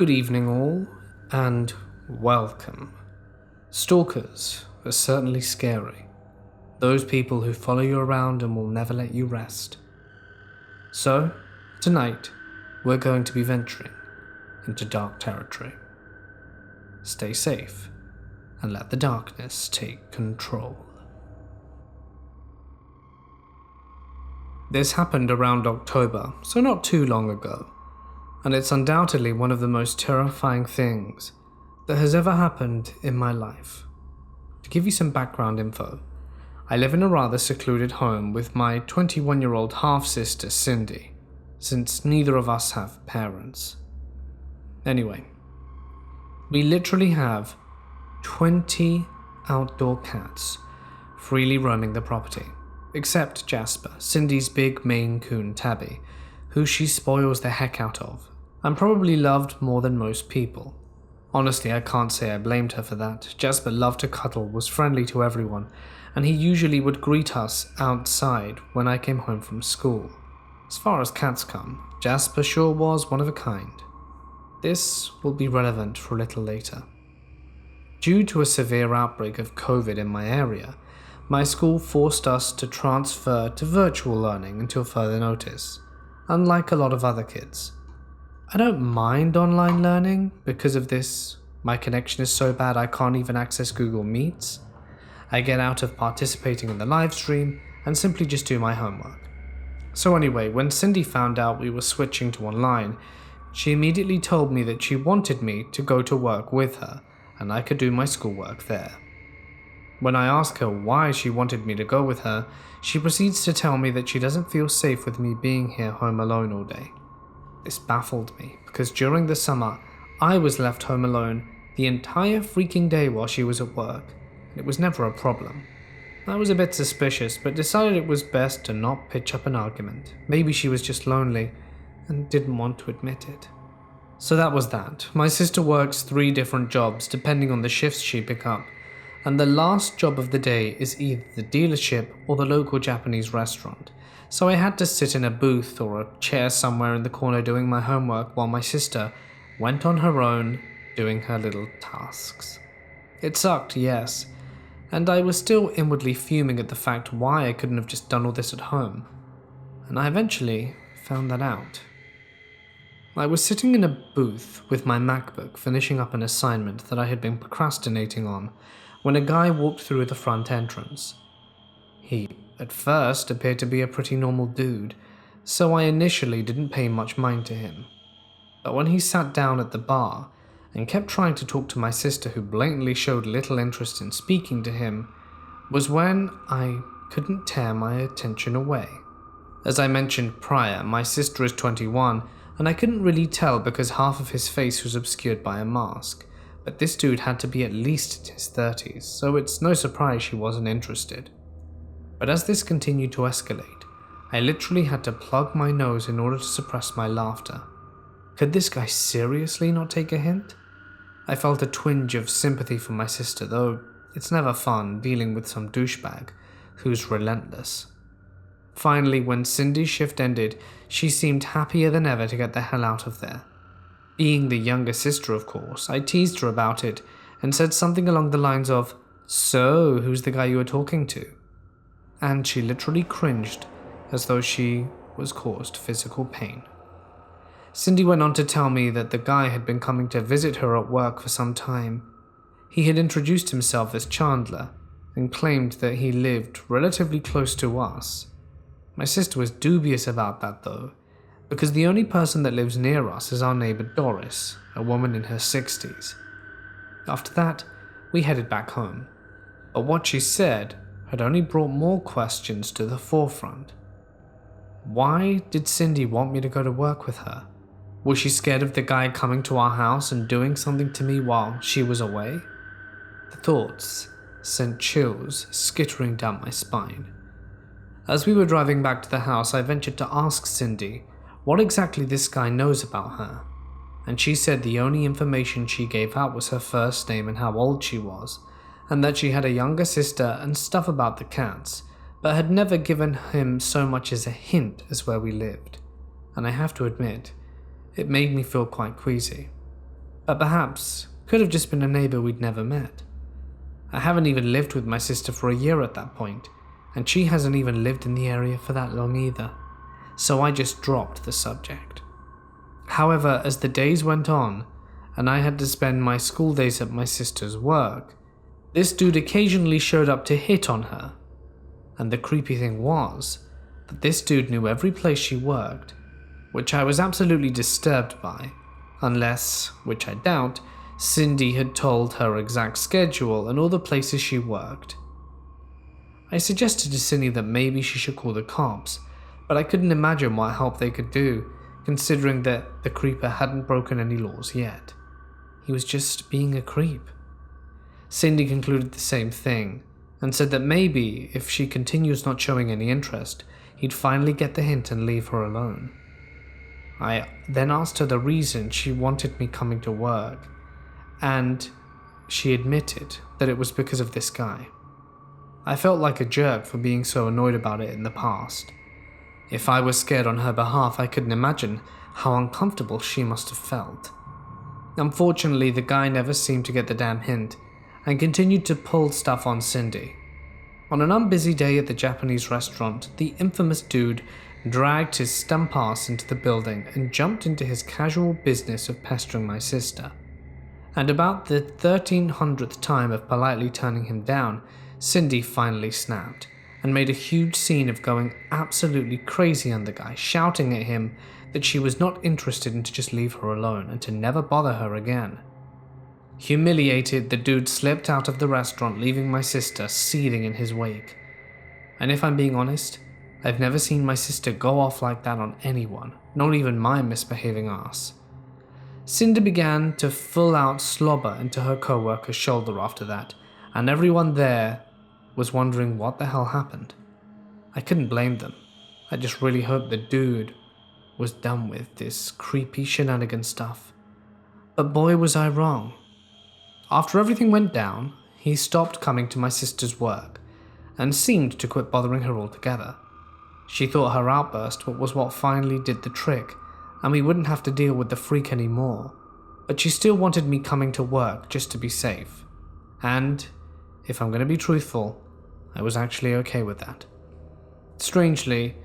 Good evening all, and welcome. Stalkers are certainly scary. Those people who follow you around and will never let you rest. So, tonight, we're going to be venturing into dark territory. Stay safe, and let the darkness take control. This happened around October, so not too long ago. And it's undoubtedly one of the most terrifying things that has ever happened in my life. To give you some background info, I live in a rather secluded home with my 21-year-old half-sister Cindy, since neither of us have parents. Anyway, we literally have 20 outdoor cats freely roaming the property, except Jasper, Cindy's big Maine Coon tabby, who she spoils the heck out of, and probably loved more than most people. Honestly, I can't say I blamed her for that. Jasper loved to cuddle, was friendly to everyone, and he usually would greet us outside when I came home from school. As far as cats come, Jasper sure was one of a kind. This will be relevant for a little later. Due to a severe outbreak of COVID in my area, my school forced us to transfer to virtual learning until further notice. Unlike a lot of other kids. I don't mind online learning because of this. My connection is so bad I can't even access Google Meets. I get out of participating in the live stream and simply just do my homework. So anyway, when Cindy found out we were switching to online, she immediately told me that she wanted me to go to work with her and I could do my schoolwork there. When I ask her why she wanted me to go with her, she proceeds to tell me that she doesn't feel safe with me being here home alone all day. This baffled me, because during the summer, I was left home alone the entire freaking day while she was at work, and it was never a problem. I was a bit suspicious, but decided it was best to not pitch up an argument. Maybe she was just lonely, and didn't want to admit it. So that was that. My sister works 3 different jobs, depending on the shifts she picks up, and the last job of the day is either the dealership or the local Japanese restaurant, so I had to sit in a booth or a chair somewhere in the corner doing my homework while my sister went on her own doing her little tasks. It sucked, yes, and I was still inwardly fuming at the fact why I couldn't have just done all this at home, and I eventually found that out. I was sitting in a booth with my MacBook finishing up an assignment that I had been procrastinating on when a guy walked through the front entrance. He, at first, appeared to be a pretty normal dude, so I initially didn't pay much mind to him. But when he sat down at the bar and kept trying to talk to my sister, who blatantly showed little interest in speaking to him, was when I couldn't tear my attention away. As I mentioned prior, my sister is 21, and I couldn't really tell because half of his face was obscured by a mask. But this dude had to be at least in his 30s, so it's no surprise she wasn't interested. But as this continued to escalate, I literally had to plug my nose in order to suppress my laughter. Could this guy seriously not take a hint? I felt a twinge of sympathy for my sister, though it's never fun dealing with some douchebag who's relentless. Finally, when Cindy's shift ended, she seemed happier than ever to get the hell out of there. Being the younger sister, of course, I teased her about it and said something along the lines of, "So, who's the guy you were talking to?" And she literally cringed as though she was caused physical pain. Cindy went on to tell me that the guy had been coming to visit her at work for some time. He had introduced himself as Chandler and claimed that he lived relatively close to us. My sister was dubious about that though, because the only person that lives near us is our neighbor Doris, a woman in her 60s. After that, we headed back home, but what she said had only brought more questions to the forefront. Why did Cindy want me to go to work with her? Was she scared of the guy coming to our house and doing something to me while she was away? The thoughts sent chills skittering down my spine. As we were driving back to the house, I ventured to ask Cindy what exactly this guy knows about her, and she said the only information she gave out was her first name and how old she was, and that she had a younger sister and stuff about the cats, but had never given him so much as a hint as where we lived. And I have to admit, it made me feel quite queasy. but perhaps could have just been a neighbor we'd never met. I haven't even lived with my sister for a year at that point, and she hasn't even lived in the area for that long either, so I just dropped the subject. However, as the days went on, and I had to spend my school days at my sister's work, this dude occasionally showed up to hit on her. And the creepy thing was that this dude knew every place she worked, which I was absolutely disturbed by, unless, which I doubt, Cindy had told her exact schedule and all the places she worked. I suggested to Cindy that maybe she should call the cops, but I couldn't imagine what help they could do, considering that the creeper hadn't broken any laws yet. He was just being a creep. Cindy concluded the same thing, and said that maybe if she continues not showing any interest, he'd finally get the hint and leave her alone. I then asked her the reason she wanted me coming to work, and she admitted that it was because of this guy. I felt like a jerk for being so annoyed about it in the past. If I was scared on her behalf, I couldn't imagine how uncomfortable she must have felt. Unfortunately, the guy never seemed to get the damn hint, and continued to pull stuff on Cindy. On an unbusy day at the Japanese restaurant, the infamous dude dragged his stump ass into the building and jumped into his casual business of pestering my sister. And about the 1300th time of politely turning him down, Cindy finally snapped, and made a huge scene of going absolutely crazy on the guy, shouting at him that she was not interested and to just leave her alone and to never bother her again. Humiliated, the dude slipped out of the restaurant, leaving my sister seething in his wake. And if I'm being honest, I've never seen my sister go off like that on anyone, not even my misbehaving ass. Cindy began to full out slobber into her co-worker's shoulder after that, and everyone there was wondering what the hell happened. I couldn't blame them. I just really hoped the dude was done with this creepy shenanigan stuff. But boy was I wrong. After everything went down, he stopped coming to my sister's work, and seemed to quit bothering her altogether. She thought her outburst was what finally did the trick, and we wouldn't have to deal with the freak anymore, but she still wanted me coming to work just to be safe. And, if I'm going to be truthful, I was actually okay with that. Strangely,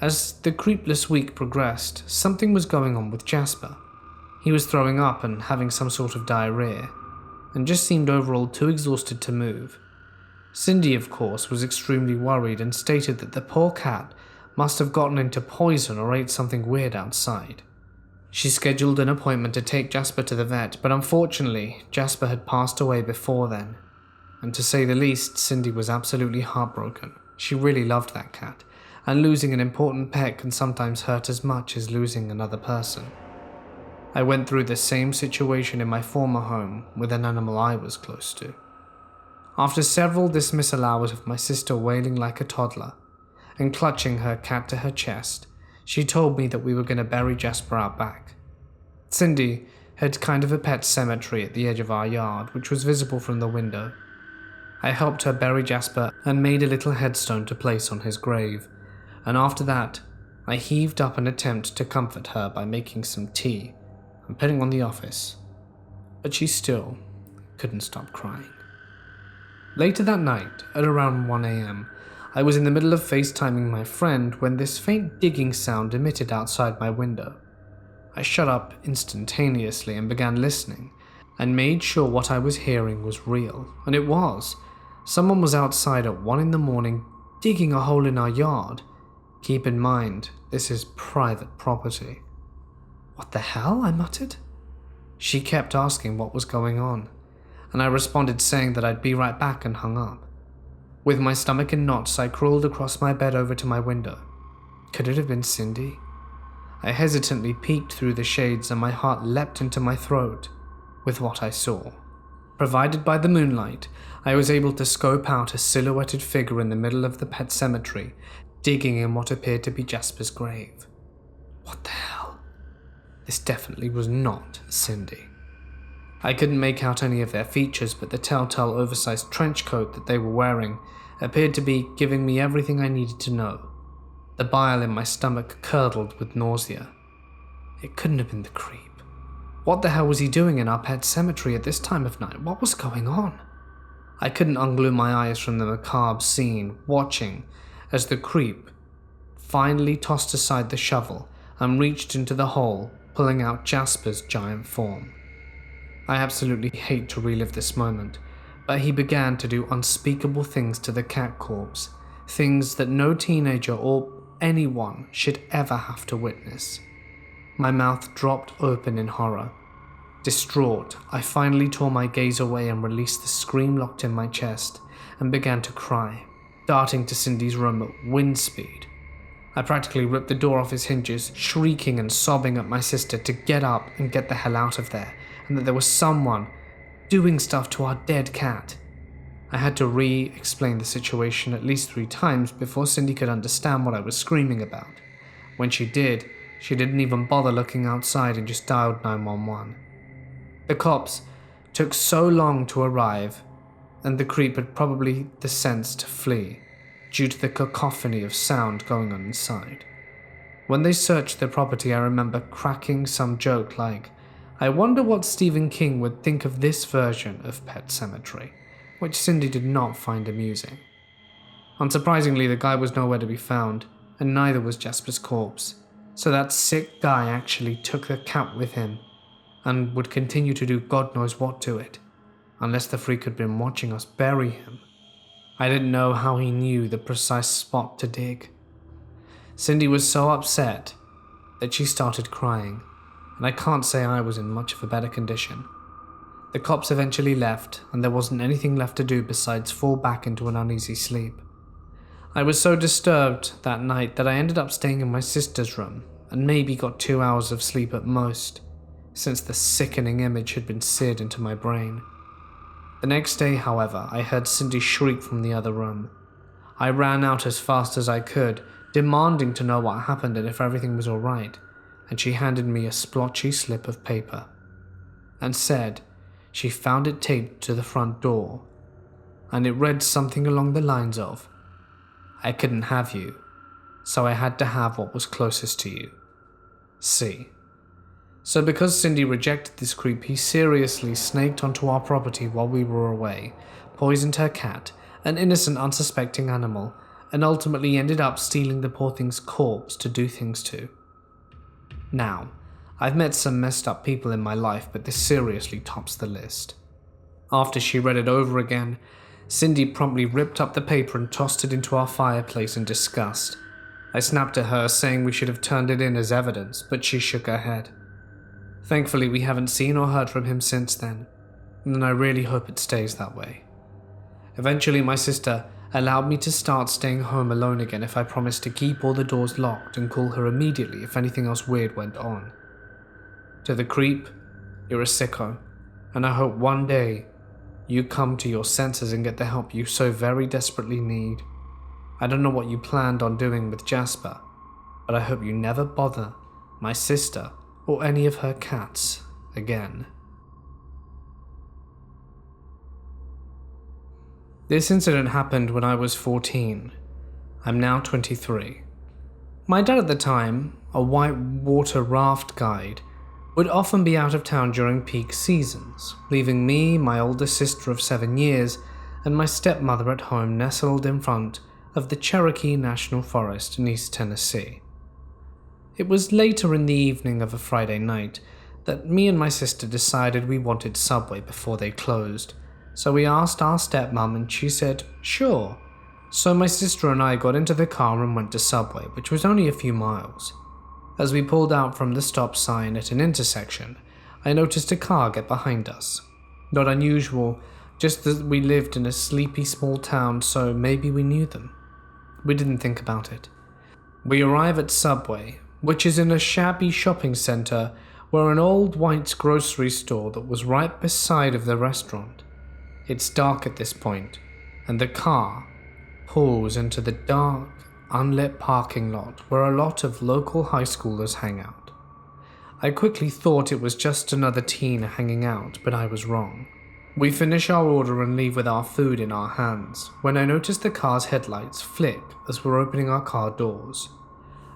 as the creepless week progressed, something was going on with Jasper. He was throwing up and having some sort of diarrhea, and just seemed overall too exhausted to move. Cindy, of course, was extremely worried and stated that the poor cat must have gotten into poison or ate something weird outside. She scheduled an appointment to take Jasper to the vet, but unfortunately, Jasper had passed away before then. And to say the least, Cindy was absolutely heartbroken. She really loved that cat, and losing an important pet can sometimes hurt as much as losing another person. I went through the same situation in my former home with an animal I was close to. After several dismissal hours of my sister wailing like a toddler and clutching her cat to her chest, she told me that we were going to bury Jasper out back. Cindy had kind of a pet cemetery at the edge of our yard, which was visible from the window. I helped her bury Jasper and made a little headstone to place on his grave, and after that, I heaved up an attempt to comfort her by making some tea and putting on the office, but she still couldn't stop crying. Later that night, at around 1 a.m, I was in the middle of FaceTiming my friend when this faint digging sound emitted outside my window. I shut up instantaneously and began listening, and made sure what I was hearing was real, and it was. Someone was outside at 1 a.m, digging a hole in our yard. Keep in mind, this is private property. "What the hell?" I muttered. She kept asking what was going on, and I responded saying that I'd be right back and hung up. With my stomach in knots, I crawled across my bed over to my window. Could it have been Cindy? I hesitantly peeked through the shades and my heart leapt into my throat with what I saw. Provided by the moonlight, I was able to scope out a silhouetted figure in the middle of the pet cemetery, digging in what appeared to be Jasper's grave. What the hell? This definitely was not Cindy. I couldn't make out any of their features, but the telltale oversized trench coat that they were wearing appeared to be giving me everything I needed to know. The bile in my stomach curdled with nausea. It couldn't have been the creep. What the hell was he doing in our pet cemetery at this time of night? What was going on? I couldn't unglue my eyes from the macabre scene, watching as the creep finally tossed aside the shovel and reached into the hole, pulling out Jasper's giant form. I absolutely hate to relive this moment, but he began to do unspeakable things to the cat corpse, things that no teenager or anyone should ever have to witness. My mouth dropped open in horror. Distraught, I finally tore my gaze away and released the scream locked in my chest and began to cry, darting to Cindy's room at wind speed. I practically ripped the door off its hinges, shrieking and sobbing at my sister to get up and get the hell out of there, and that there was someone doing stuff to our dead cat. I had to re-explain the situation at least 3 times before Cindy could understand what I was screaming about. When she did, she didn't even bother looking outside and just dialed 911. The cops took so long to arrive, and the creep had probably the sense to flee, due to the cacophony of sound going on inside. When they searched the property, I remember cracking some joke like, "I wonder what Stephen King would think of this version of Pet Sematary," which Cindy did not find amusing. Unsurprisingly, the guy was nowhere to be found, and neither was Jasper's corpse, so that sick guy actually took the cat with him, and would continue to do God knows what to it, unless the freak had been watching us bury him. I didn't know how he knew the precise spot to dig. Cindy was so upset that she started crying, and I can't say I was in much of a better condition. The cops eventually left, and there wasn't anything left to do besides fall back into an uneasy sleep. I was so disturbed that night that I ended up staying in my sister's room, and maybe got 2 hours of sleep at most, since the sickening image had been seared into my brain. The next day, however, I heard Cindy shriek from the other room. I ran out as fast as I could, demanding to know what happened and if everything was alright, and she handed me a splotchy slip of paper, and said she found it taped to the front door, and it read something along the lines of, "I couldn't have you, so I had to have what was closest to you. See." So because Cindy rejected this creep, he seriously snaked onto our property while we were away, poisoned her cat, an innocent unsuspecting animal, and ultimately ended up stealing the poor thing's corpse to do things to. Now, I've met some messed up people in my life, but this seriously tops the list. After she read it over again, Cindy promptly ripped up the paper and tossed it into our fireplace in disgust. I snapped at her, saying we should have turned it in as evidence, but she shook her head. Thankfully, we haven't seen or heard from him since then, and I really hope it stays that way. Eventually, my sister allowed me to start staying home alone again if I promised to keep all the doors locked and call her immediately if anything else weird went on. To the creep, you're a sicko, and I hope one day you come to your senses and get the help you so very desperately need. I don't know what you planned on doing with Jasper, but I hope you never bother my sister or any of her cats again. This incident happened when I was 14. I'm now 23. My dad at the time, a white water raft guide, would often be out of town during peak seasons, leaving me, my older sister of 7 years, and my stepmother at home nestled in front of the Cherokee National Forest in East Tennessee. It was later in the evening of a Friday night that me and my sister decided we wanted Subway before they closed, so we asked our stepmom and she said, sure. So my sister and I got into the car and went to Subway, which was only a few miles. As we pulled out from the stop sign at an intersection, I noticed a car get behind us. Not unusual, just that we lived in a sleepy small town, so maybe we knew them. We didn't think about it. We arrive at Subway, which is in a shabby shopping center where an old white grocery store that was right beside of the restaurant. It's dark at this point, and the car pulls into the dark, unlit parking lot where a lot of local high schoolers hang out. I quickly thought it was just another teen hanging out, but I was wrong. We finish our order and leave with our food in our hands, when I notice the car's headlights flick as we're opening our car doors.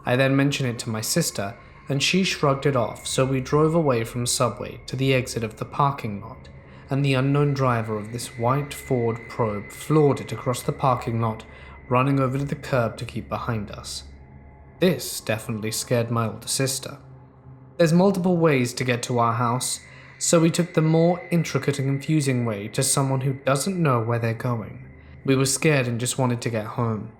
I then mention it to my sister, and she shrugged it off, so we drove away from Subway to the exit of the parking lot, and the unknown driver of this white Ford Probe floored it across the parking lot, running over to the curb to keep behind us. This definitely scared my older sister. There's multiple ways to get to our house, so we took the more intricate and confusing way to someone who doesn't know where they're going. We were scared and just wanted to get home.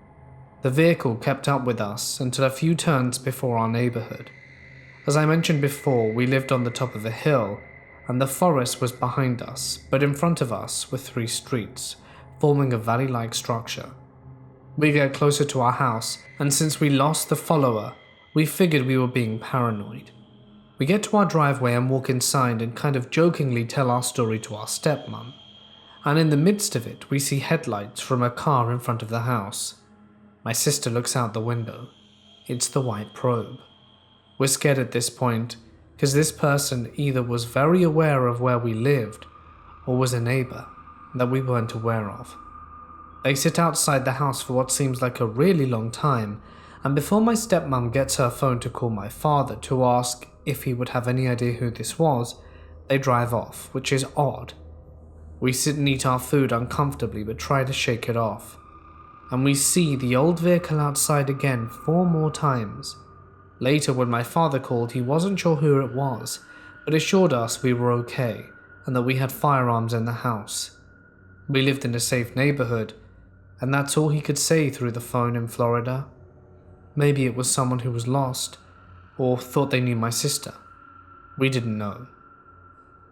The vehicle kept up with us until a few turns before our neighborhood. As I mentioned before, we lived on the top of a hill, and the forest was behind us, but in front of us were 3 streets, forming a valley-like structure. We get closer to our house, and since we lost the follower, we figured we were being paranoid. We get to our driveway and walk inside and kind of jokingly tell our story to our stepmom. And in the midst of it, we see headlights from a car in front of the house. My sister looks out the window. It's the white Probe. We're scared at this point, because this person either was very aware of where we lived, or was a neighbor that we weren't aware of. They sit outside the house for what seems like a really long time, and before my stepmom gets her phone to call my father to ask if he would have any idea who this was, they drive off, which is odd. We sit and eat our food uncomfortably but try to shake it off. And we see the old vehicle outside again 4 more times. Later, when my father called, he wasn't sure who it was, but assured us we were okay and that we had firearms in the house. We lived in a safe neighborhood, and that's all he could say through the phone in Florida. Maybe it was someone who was lost, or thought they knew my sister. We didn't know.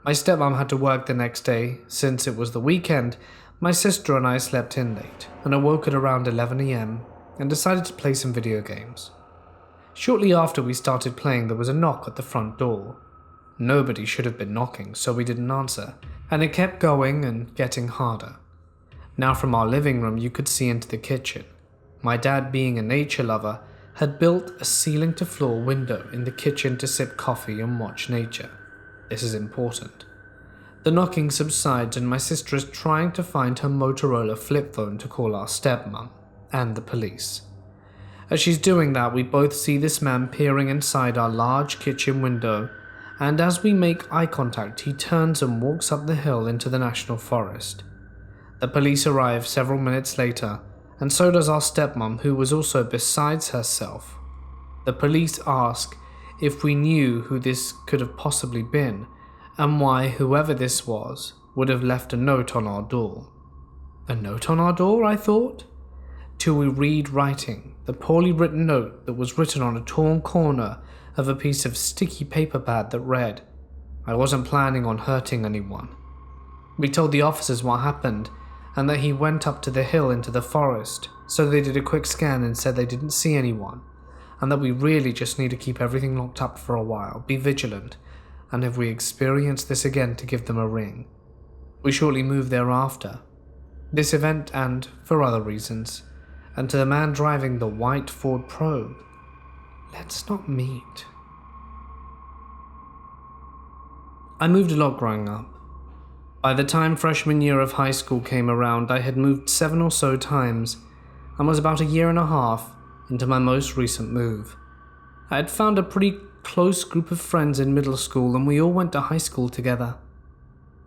My stepmom had to work the next day. Since it was the weekend, my sister and I slept in late and awoke at around 11 AM and decided to play some video games. Shortly after we started playing, there was a knock at the front door. Nobody should have been knocking, so we didn't answer, and it kept going and getting harder. Now from our living room you could see into the kitchen. My dad, being a nature lover, had built a ceiling-to-floor window in the kitchen to sip coffee and watch nature. This is important. The knocking subsides and my sister is trying to find her Motorola flip phone to call our stepmom and the police. As she's doing that, we both see this man peering inside our large kitchen window, and as we make eye contact, he turns and walks up the hill into the national forest. The police arrive several minutes later, and so does our stepmom, who was also besides herself. The police ask if we knew who this could have possibly been, and why whoever this was would have left a note on our door. A note on our door, I thought? Till we read writing, the poorly written note that was written on a torn corner of a piece of sticky paper pad that read, "I wasn't planning on hurting anyone." We told the officers what happened, and that he went up to the hill into the forest, so they did a quick scan and said they didn't see anyone, and that we really just need to keep everything locked up for a while, be vigilant, and if we experience this again, to give them a ring. We shortly moved thereafter. This event and for other reasons, and to the man driving the white Ford Probe, let's not meet. I moved a lot growing up. By the time freshman year of high school came around, I had moved 7 or so times, and was about a year and a half into my most recent move. I had found a pretty close group of friends in middle school, and we all went to high school together.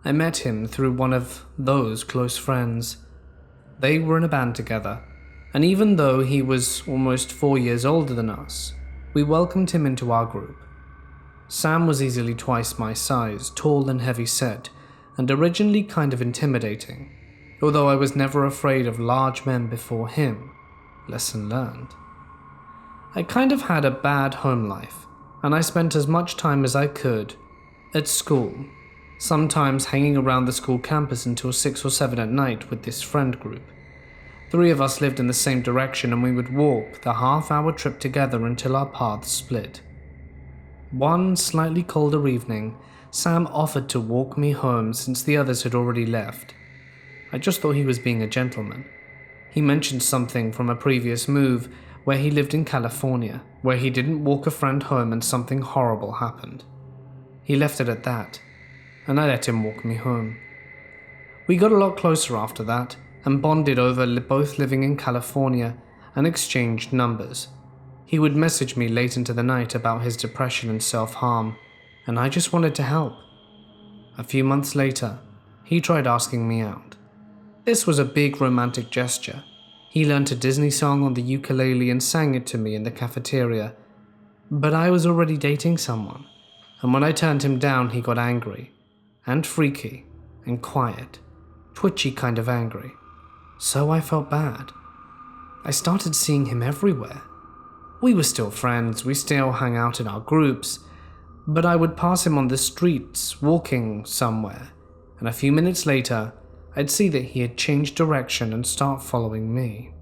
I met him through one of those close friends. They were in a band together, and even though he was almost 4 years older than us, we welcomed him into our group. Sam was easily twice my size, tall and heavy-set, and originally kind of intimidating, although I was never afraid of large men before him. Lesson learned. I kind of had a bad home life, and I spent as much time as I could at school, sometimes hanging around the school campus until 6 or 7 at night with this friend group. 3 of us lived in the same direction, and we would walk the half-hour trip together until our paths split. One slightly colder evening, Sam offered to walk me home since the others had already left. I just thought he was being a gentleman. He mentioned something from a previous move where he lived in California, where he didn't walk a friend home and something horrible happened. He left it at that, and I let him walk me home. We got a lot closer after that, and bonded over both living in California and exchanged numbers. He would message me late into the night about his depression and self-harm, and I just wanted to help. A few months later, he tried asking me out. This was a big romantic gesture. He learned a Disney song on the ukulele and sang it to me in the cafeteria, but I was already dating someone, and when I turned him down, he got angry, and freaky, and quiet, twitchy kind of angry. So I felt bad. I started seeing him everywhere. We were still friends, we still hung out in our groups, but I would pass him on the streets, walking somewhere, and a few minutes later, I'd see that he had changed direction and start following me.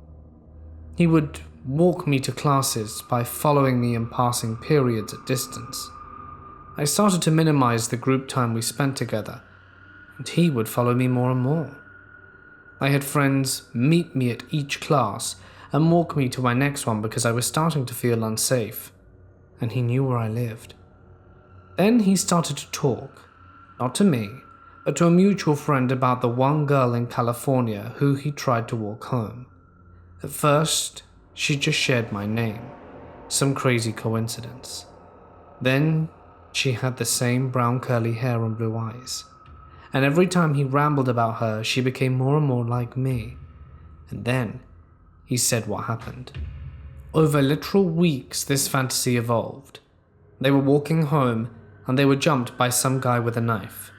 He would walk me to classes by following me in passing periods at distance. I started to minimize the group time we spent together, and he would follow me more and more. I had friends meet me at each class and walk me to my next one because I was starting to feel unsafe, and he knew where I lived. Then he started to talk, not to me, but to a mutual friend about the one girl in California who he tried to walk home. At first, she just shared my name, some crazy coincidence. Then, she had the same brown curly hair and blue eyes, and every time he rambled about her, she became more and more like me. And then, he said what happened. Over literal weeks, this fantasy evolved. They were walking home, and they were jumped by some guy with a knife.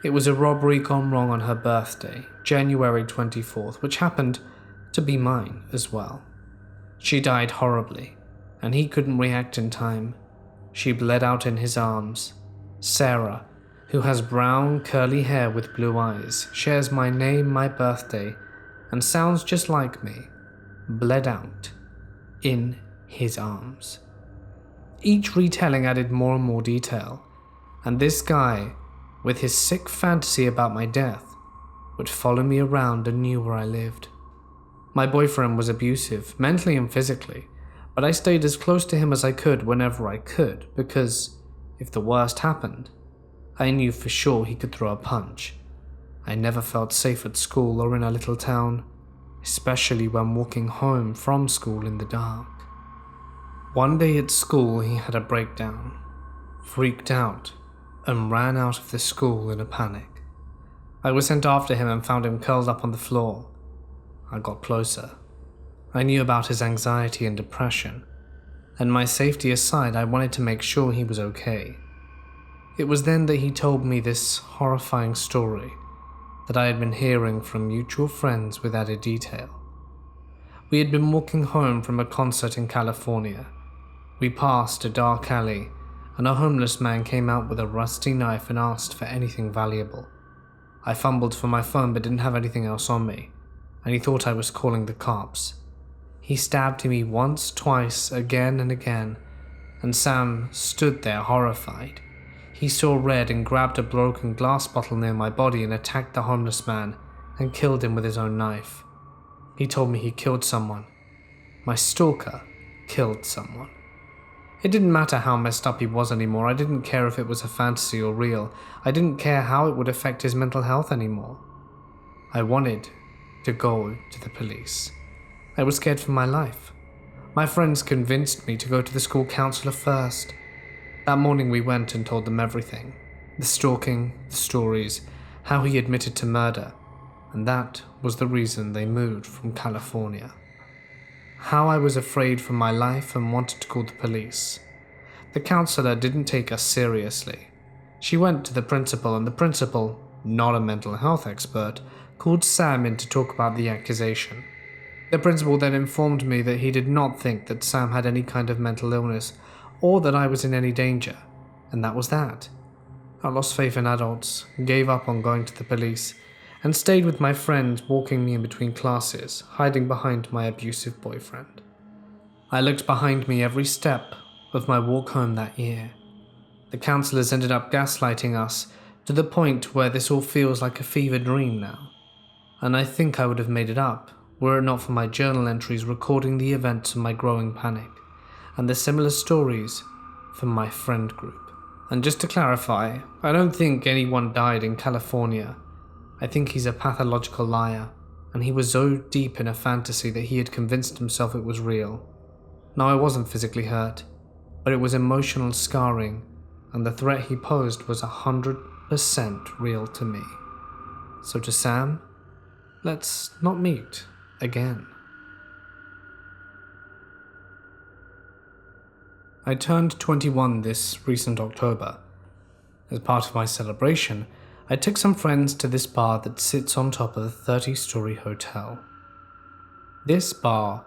It was a robbery gone wrong on her birthday, January 24th, which happened to be mine as well. She died horribly, and he couldn't react in time. She bled out in his arms. Sarah, who has brown, curly hair with blue eyes, shares my name, my birthday, and sounds just like me, bled out in his arms. Each retelling added more and more detail, and this guy, with his sick fantasy about my death, would follow me around and knew where I lived. My boyfriend was abusive, mentally and physically, but I stayed as close to him as I could whenever I could, because if the worst happened, I knew for sure he could throw a punch. I never felt safe at school or in a little town, especially when walking home from school in the dark. One day at school, he had a breakdown, freaked out, and ran out of the school in a panic. I was sent after him and found him curled up on the floor. I got closer. I knew about his anxiety and depression, and my safety aside, I wanted to make sure he was okay. It was then that he told me this horrifying story that I had been hearing from mutual friends with added detail. We had been walking home from a concert in California. We passed a dark alley, and a homeless man came out with a rusty knife and asked for anything valuable. I fumbled for my phone but didn't have anything else on me, and he thought I was calling the cops. He stabbed me once, twice, again and again, and Sam stood there horrified. He saw red and grabbed a broken glass bottle near my body and attacked the homeless man and killed him with his own knife. He told me he killed someone. My stalker killed someone. It didn't matter how messed up he was anymore. I didn't care if it was a fantasy or real. I didn't care how it would affect his mental health anymore. I wanted to go to the police. I was scared for my life. My friends convinced me to go to the school counselor first. That morning we went and told them everything. The stalking, the stories, how he admitted to murder, and that was the reason they moved from California. How I was afraid for my life and wanted to call the police. The counselor didn't take us seriously. She went to the principal, and the principal, not a mental health expert, called Sam in to talk about the accusation. The principal then informed me that he did not think that Sam had any kind of mental illness or that I was in any danger, and that was that. I lost faith in adults, gave up on going to the police, and stayed with my friends, walking me in between classes, hiding behind my abusive boyfriend. I looked behind me every step of my walk home that year. The counselors ended up gaslighting us to the point where this all feels like a fever dream now, and I think I would have made it up were it not for my journal entries recording the events of my growing panic and the similar stories from my friend group. And just to clarify, I don't think anyone died in California. I think he's a pathological liar, and he was so deep in a fantasy that he had convinced himself it was real. Now, I wasn't physically hurt, but it was emotional scarring, and the threat he posed was 100% real to me. So to Sam, let's not meet again. I turned 21 this recent October. As part of my celebration, I took some friends to this bar that sits on top of a 30-story hotel. This bar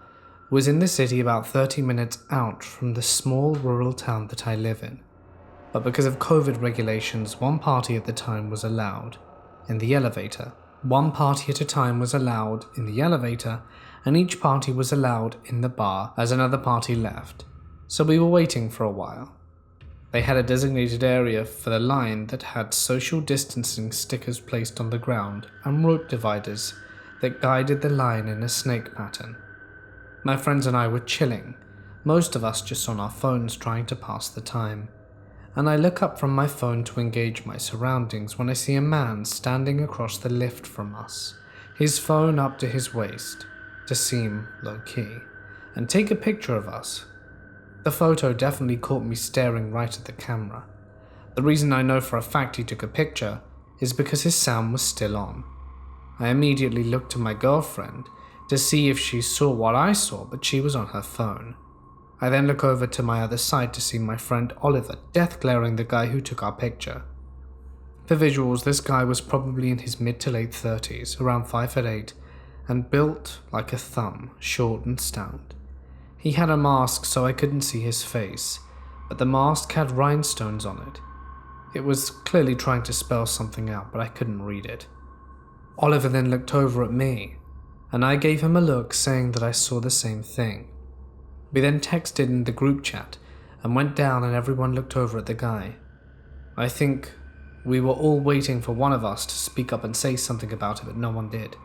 was in the city about 30 minutes out from the small rural town that I live in, but because of COVID regulations, one party at a time was allowed in the elevator, and each party was allowed in the bar as another party left, so we were waiting for a while. They had a designated area for the line that had social distancing stickers placed on the ground and rope dividers that guided the line in a snake pattern. My friends and I were chilling, most of us just on our phones trying to pass the time, and I look up from my phone to engage my surroundings when I see a man standing across the lift from us, his phone up to his waist, to seem low-key, and take a picture of us. The photo definitely caught me staring right at the camera. The reason I know for a fact he took a picture is because his sound was still on. I immediately looked to my girlfriend to see if she saw what I saw, but she was on her phone. I then look over to my other side to see my friend Oliver death glaring the guy who took our picture. For visuals, this guy was probably in his mid to late 30s, around 5'8", and built like a thumb, short and stout. He had a mask so I couldn't see his face, but the mask had rhinestones on it. It was clearly trying to spell something out, but I couldn't read it. Oliver then looked over at me, and I gave him a look saying that I saw the same thing. We then texted in the group chat and went down, and everyone looked over at the guy. I think we were all waiting for one of us to speak up and say something about it, but no one did.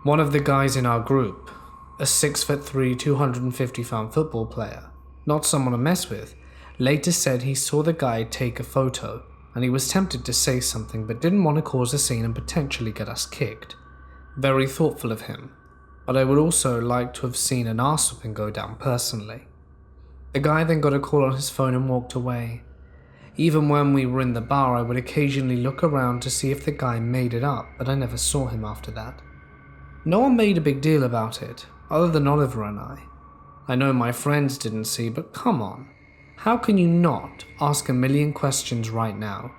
One of the guys in our group, a 6'3", 250-pound football player, not someone to mess with, later said he saw the guy take a photo and he was tempted to say something but didn't want to cause a scene and potentially get us kicked. Very thoughtful of him, but I would also like to have seen an arse-whipping go down personally. The guy then got a call on his phone and walked away. Even when we were in the bar, I would occasionally look around to see if the guy made it up, but I never saw him after that. No one made a big deal about it, other than Oliver and I. I know my friends didn't see, but come on. How can you not ask a million questions right now?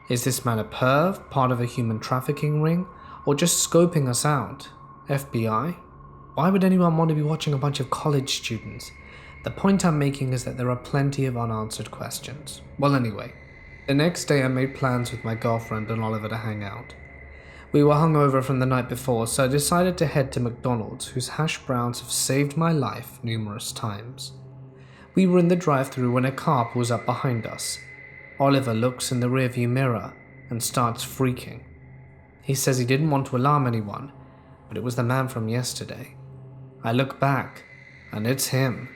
Is this man a perv, part of a human trafficking ring, or just scoping us out? FBI? Why would anyone want to be watching a bunch of college students? The point I'm making is that there are plenty of unanswered questions. Well, anyway, the next day I made plans with my girlfriend and Oliver to hang out. We were hungover from the night before, so I decided to head to McDonald's, whose hash browns have saved my life numerous times. We were in the drive-thru when a car pulls up behind us. Oliver looks in the rearview mirror and starts freaking. He says he didn't want to alarm anyone, but it was the man from yesterday. I look back, and it's him.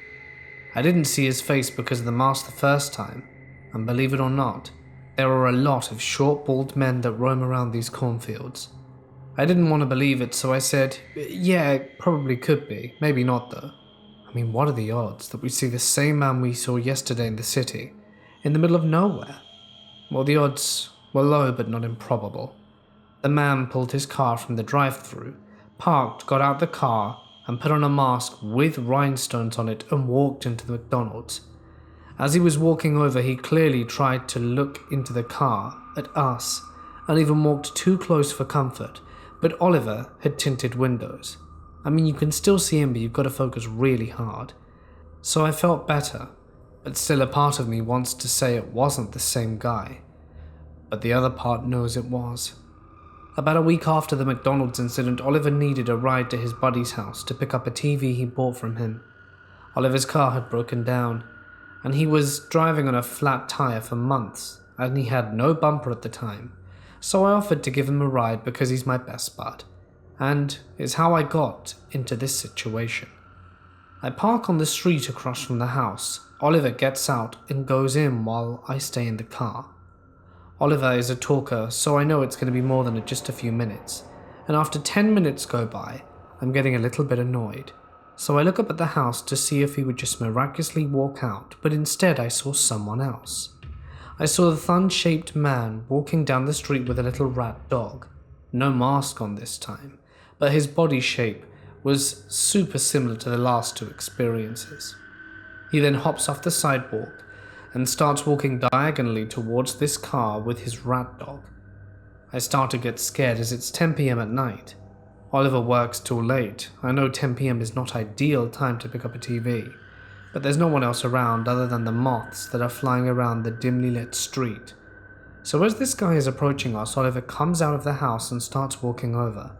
I didn't see his face because of the mask the first time, and believe it or not, there are a lot of short, bald men that roam around these cornfields. I didn't want to believe it, so I said, yeah, it probably could be, maybe not though. I mean, what are the odds that we see the same man we saw yesterday in the city, in the middle of nowhere? Well, the odds were low but not improbable. The man pulled his car from the drive-thru, parked, got out the car, and put on a mask with rhinestones on it and walked into the McDonald's. As he was walking over, he clearly tried to look into the car, at us, and even walked too close for comfort, but Oliver had tinted windows. I mean, you can still see him, but you've got to focus really hard. So I felt better, but still a part of me wants to say it wasn't the same guy. But the other part knows it was. About a week after the McDonald's incident, Oliver needed a ride to his buddy's house to pick up a TV he bought from him. Oliver's car had broken down, and he was driving on a flat tire for months, and he had no bumper at the time, so I offered to give him a ride because he's my best bud, and it's how I got into this situation. I park on the street across from the house. Oliver gets out and goes in while I stay in the car. Oliver is a talker, so I know it's going to be more than just a few minutes, and after 10 minutes go by, I'm getting a little bit annoyed. So I look up at the house to see if he would just miraculously walk out, but instead I saw someone else. I saw the thumb-shaped man walking down the street with a little rat dog. No mask on this time, but his body shape was super similar to the last two experiences. He then hops off the sidewalk and starts walking diagonally towards this car with his rat dog. I start to get scared as it's 10 p.m. at night. Oliver works till late. I know 10 p.m. is not ideal time to pick up a TV, but there's no one else around other than the moths that are flying around the dimly lit street. So as this guy is approaching us, Oliver comes out of the house and starts walking over.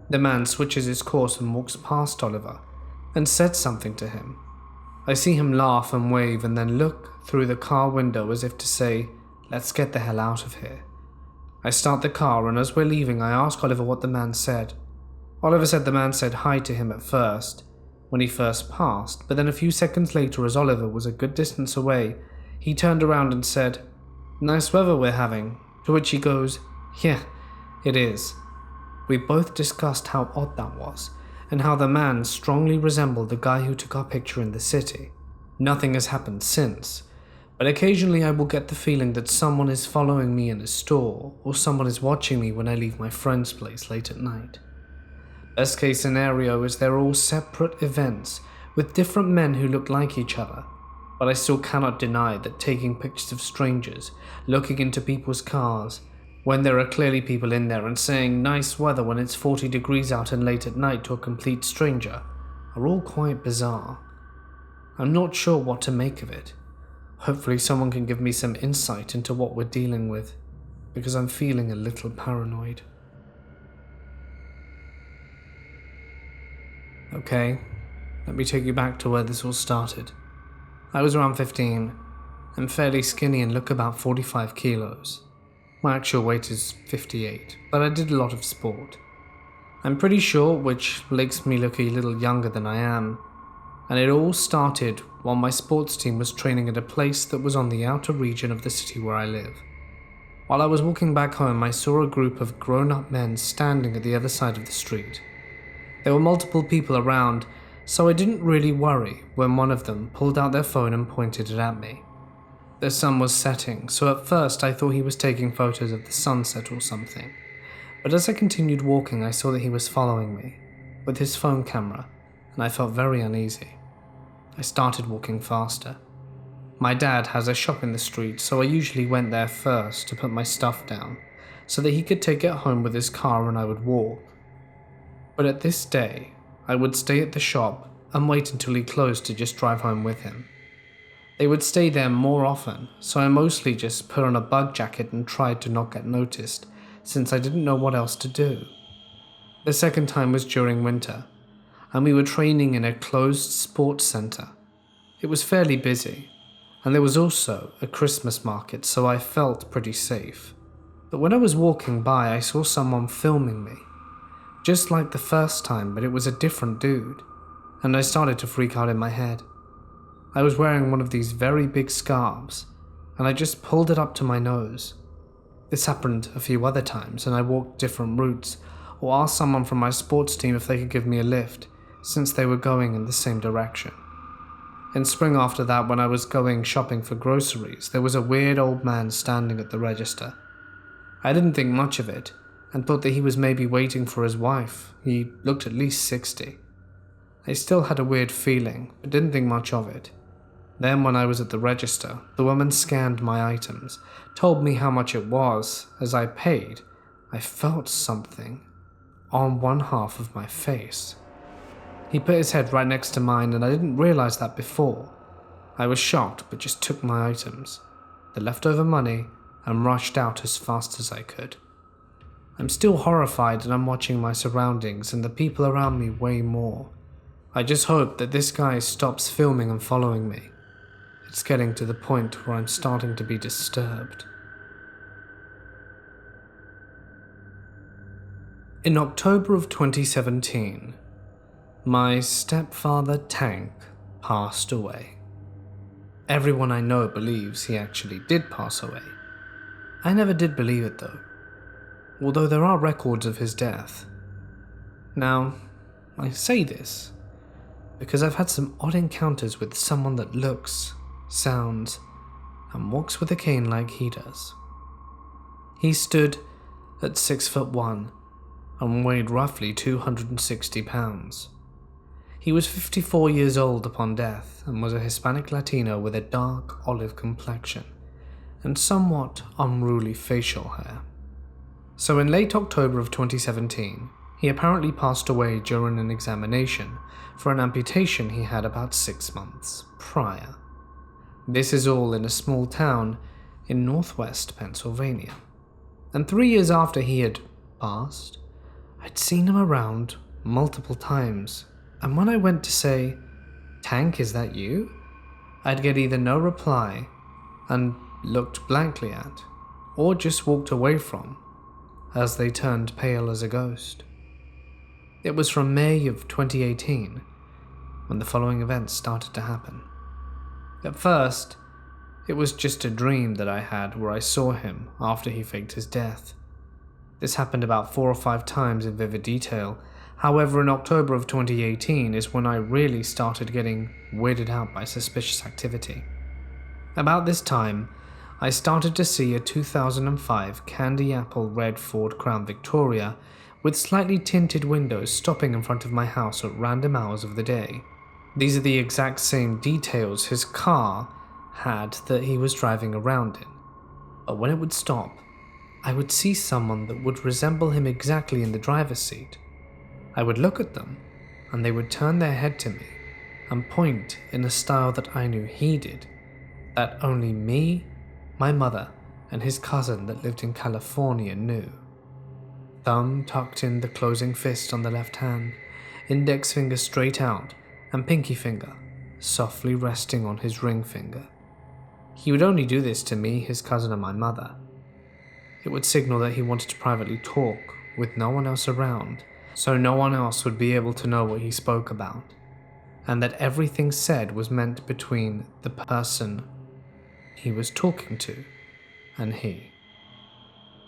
The man switches his course and walks past Oliver and said something to him. I see him laugh and wave and then look through the car window as if to say, "Let's get the hell out of here." I start the car, and as we're leaving I ask Oliver what the man said. Oliver said the man said hi to him at first, when he first passed, but then a few seconds later, as Oliver was a good distance away, he turned around and said, "Nice weather we're having," to which he goes, "Yeah, it is." We both discussed how odd that was, and how the man strongly resembled the guy who took our picture in the city. Nothing has happened since, but occasionally I will get the feeling that someone is following me in a store, or someone is watching me when I leave my friend's place late at night. Best case scenario is they're all separate events with different men who look like each other, but I still cannot deny that taking pictures of strangers, looking into people's cars, when there are clearly people in there, and saying nice weather when it's 40 degrees out and late at night to a complete stranger, are all quite bizarre. I'm not sure what to make of it. Hopefully someone can give me some insight into what we're dealing with, because I'm feeling a little paranoid. Okay, let me take you back to where this all started. I was around 15. I'm fairly skinny and look about 45 kilos. My actual weight is 58, but I did a lot of sport. I'm pretty short, which makes me look a little younger than I am, and it all started while my sports team was training at a place that was on the outer region of the city where I live. While I was walking back home, I saw a group of grown-up men standing at the other side of the street. There were multiple people around, so I didn't really worry when one of them pulled out their phone and pointed it at me. The sun was setting, so at first I thought he was taking photos of the sunset or something, but as I continued walking I saw that he was following me with his phone camera, and I felt very uneasy. I started walking faster. My dad has a shop in the street, so I usually went there first to put my stuff down, so that he could take it home with his car and I would walk. But at this day, I would stay at the shop and wait until he closed to just drive home with him. They would stay there more often, so I mostly just put on a bug jacket and tried to not get noticed, since I didn't know what else to do. The second time was during winter, and we were training in a closed sports center. It was fairly busy, and there was also a Christmas market, so I felt pretty safe. But when I was walking by, I saw someone filming me. Just like the first time, but it was a different dude, and I started to freak out in my head. I was wearing one of these very big scarves, and I just pulled it up to my nose. This happened a few other times, and I walked different routes, or asked someone from my sports team if they could give me a lift, since they were going in the same direction. In spring after that, when I was going shopping for groceries, there was a weird old man standing at the register. I didn't think much of it, and thought that he was maybe waiting for his wife. He looked at least 60. I still had a weird feeling, but didn't think much of it. Then when I was at the register, the woman scanned my items, told me how much it was. As I paid, I felt something on one half of my face. He put his head right next to mine, and I didn't realize that before. I was shocked, but just took my items, the leftover money, and rushed out as fast as I could. I'm still horrified, and I'm watching my surroundings and the people around me way more. I just hope that this guy stops filming and following me. It's getting to the point where I'm starting to be disturbed. In October of 2017, my stepfather Tank passed away. Everyone I know believes he actually did pass away. I never did believe it though, although there are records of his death. Now, I say this, because I've had some odd encounters with someone that looks, sounds, and walks with a cane like he does. He stood at 6'1" and weighed roughly 260 pounds. He was 54 years old upon death and was a Hispanic Latino with a dark olive complexion and somewhat unruly facial hair. So in late October of 2017, he apparently passed away during an examination for an amputation he had about 6 months prior. This is all in a small town in northwest Pennsylvania. And 3 years after he had passed, I'd seen him around multiple times, and when I went to say, "Tank, is that you?" I'd get either no reply and looked blankly at, or just walked away from, as they turned pale as a ghost. It was from May of 2018 when the following events started to happen. At first, it was just a dream that I had where I saw him after he faked his death. This happened about 4 or 5 times in vivid detail. However, in October of 2018 is when I really started getting weirded out by suspicious activity. About this time, I started to see a 2005 candy apple red Ford Crown Victoria with slightly tinted windows stopping in front of my house at random hours of the day. These are the exact same details his car had that he was driving around in. But when it would stop, I would see someone that would resemble him exactly in the driver's seat. I would look at them, and they would turn their head to me and point in a style that I knew he did, that only me, my mother, and his cousin that lived in California knew. Thumb tucked in the closing fist on the left hand, index finger straight out, and pinky finger softly resting on his ring finger. He would only do this to me, his cousin, and my mother. It would signal that he wanted to privately talk with no one else around, so no one else would be able to know what he spoke about, and that everything said was meant between the person he was talking to and he,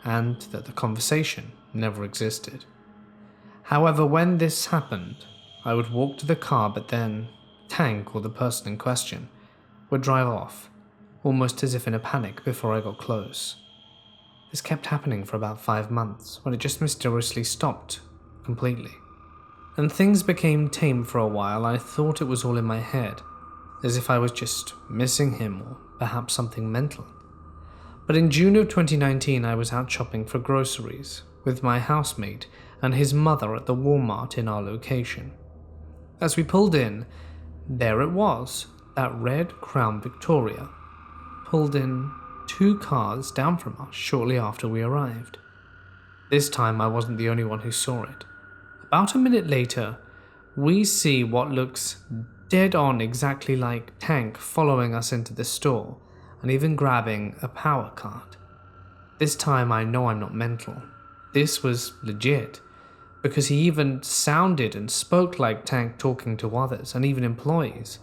and that the conversation never existed. However, when this happened, I would walk to the car, but then Tank, or the person in question, would drive off, almost as if in a panic before I got close. This kept happening for about 5 months, when it just mysteriously stopped completely. And things became tame for a while. I thought it was all in my head, as if I was just missing him or perhaps something mental. But in June of 2019, I was out shopping for groceries with my housemate and his mother at the Walmart in our location. As we pulled in, there it was, that red Crown Victoria, pulled in 2 cars down from us shortly after we arrived. This time I wasn't the only one who saw it. About a minute later, we see what looks dead on exactly like Tank following us into the store and even grabbing a power card. This time I know I'm not mental. This was legit, because he even sounded and spoke like Tank talking to others and even employees.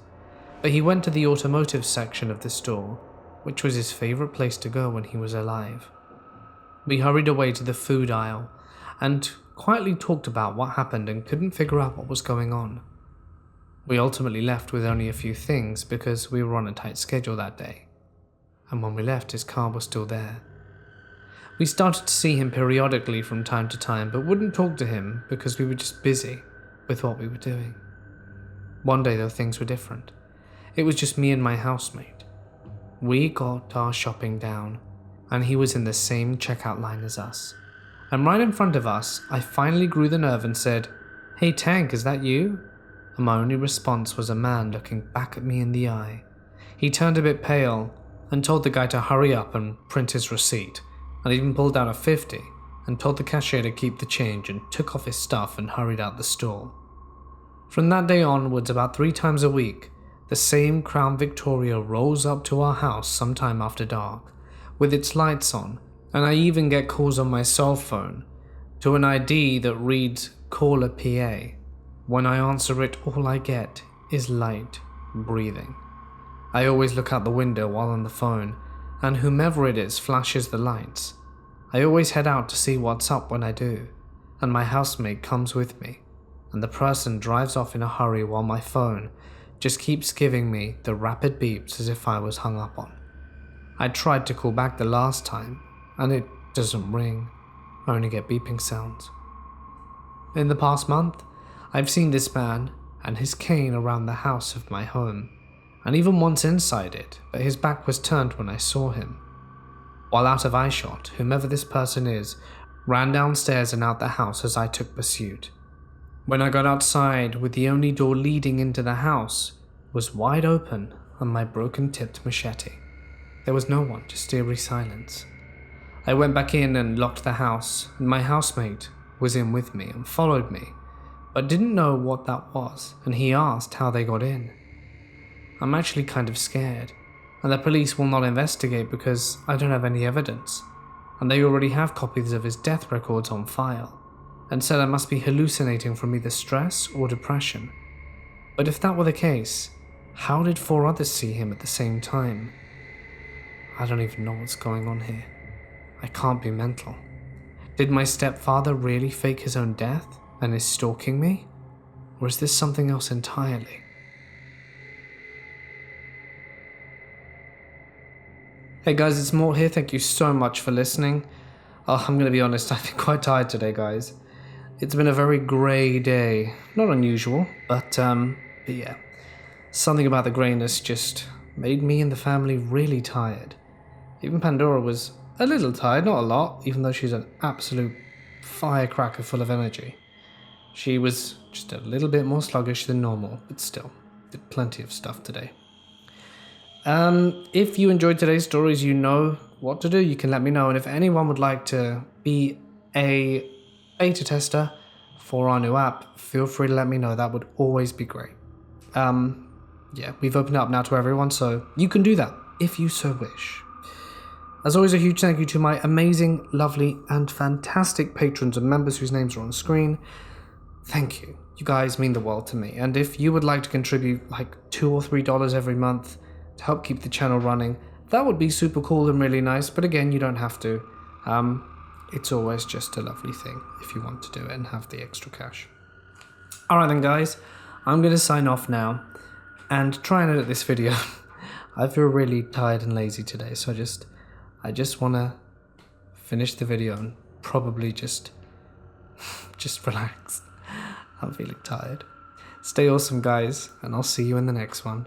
But he went to the automotive section of the store, which was his favorite place to go when he was alive. We hurried away to the food aisle and quietly talked about what happened and couldn't figure out what was going on. We ultimately left with only a few things because we were on a tight schedule that day. And when we left, his car was still there. We started to see him periodically from time to time, but wouldn't talk to him because we were just busy with what we were doing. One day, though, things were different. It was just me and my housemate. We got our shopping down, and he was in the same checkout line as us. And right in front of us, I finally grew the nerve and said, "Hey Tank, is that you?" And my only response was a man looking back at me in the eye. He turned a bit pale and told the guy to hurry up and print his receipt, and even pulled out a 50 and told the cashier to keep the change and took off his stuff and hurried out the store. From that day onwards, about 3 times a week, the same Crown Victoria rolls up to our house sometime after dark, with its lights on, and I even get calls on my cell phone to an ID that reads "Caller PA." When I answer it, all I get is light breathing. I always look out the window while on the phone, and whomever it is flashes the lights. I always head out to see what's up when I do, and my housemate comes with me. and the person drives off in a hurry while my phone just keeps giving me the rapid beeps as if I was hung up on. I tried to call back the last time, and it doesn't ring. I only get beeping sounds. In the past month, I've seen this man and his cane around the house of my home, and even once inside it, but his back was turned when I saw him. While out of eyeshot, whomever this person is ran downstairs and out the house as I took pursuit. When I got outside, with the only door leading into the house was wide open and my broken-tipped machete, there was no one, just eerie silence. I went back in and locked the house, and my housemate was in with me and followed me, but didn't know what that was, and he asked how they got in. I'm actually kind of scared, and the police will not investigate because I don't have any evidence, and they already have copies of his death records on file, and said I must be hallucinating from either stress or depression. But if that were the case, how did 4 others see him at the same time? I don't even know what's going on here. I can't be mental. Did my stepfather really fake his own death and is stalking me? Or is this something else entirely? Hey guys, it's Mort here. Thank you so much for listening. I'm going to be honest, I've been quite tired today, guys. It's been a very grey day. Not unusual, but yeah. Something about the greyness just made me and the family really tired. Even Pandora was a little tired, not a lot, even though she's an absolute firecracker full of energy. She was just a little bit more sluggish than normal, but still, did plenty of stuff today. If you enjoyed today's stories, you know what to do. You can let me know, and if anyone would like to be a beta tester for our new app, feel free to let me know. That would always be great. Yeah, we've opened it up now to everyone, so you can do that if you so wish. As always, a huge thank you to my amazing, lovely, and fantastic patrons and members whose names are on the screen. Thank you. You guys mean the world to me. And if you would like to contribute like $2 or $3 every month to help keep the channel running, that would be super cool and really nice. But again, you don't have to. It's always just a lovely thing if you want to do it and have the extra cash. Alright then guys, I'm going to sign off now and try and edit this video. I feel really tired and lazy today, so I just want to finish the video and probably just relax. I'm feeling tired. Stay awesome, guys, and I'll see you in the next one.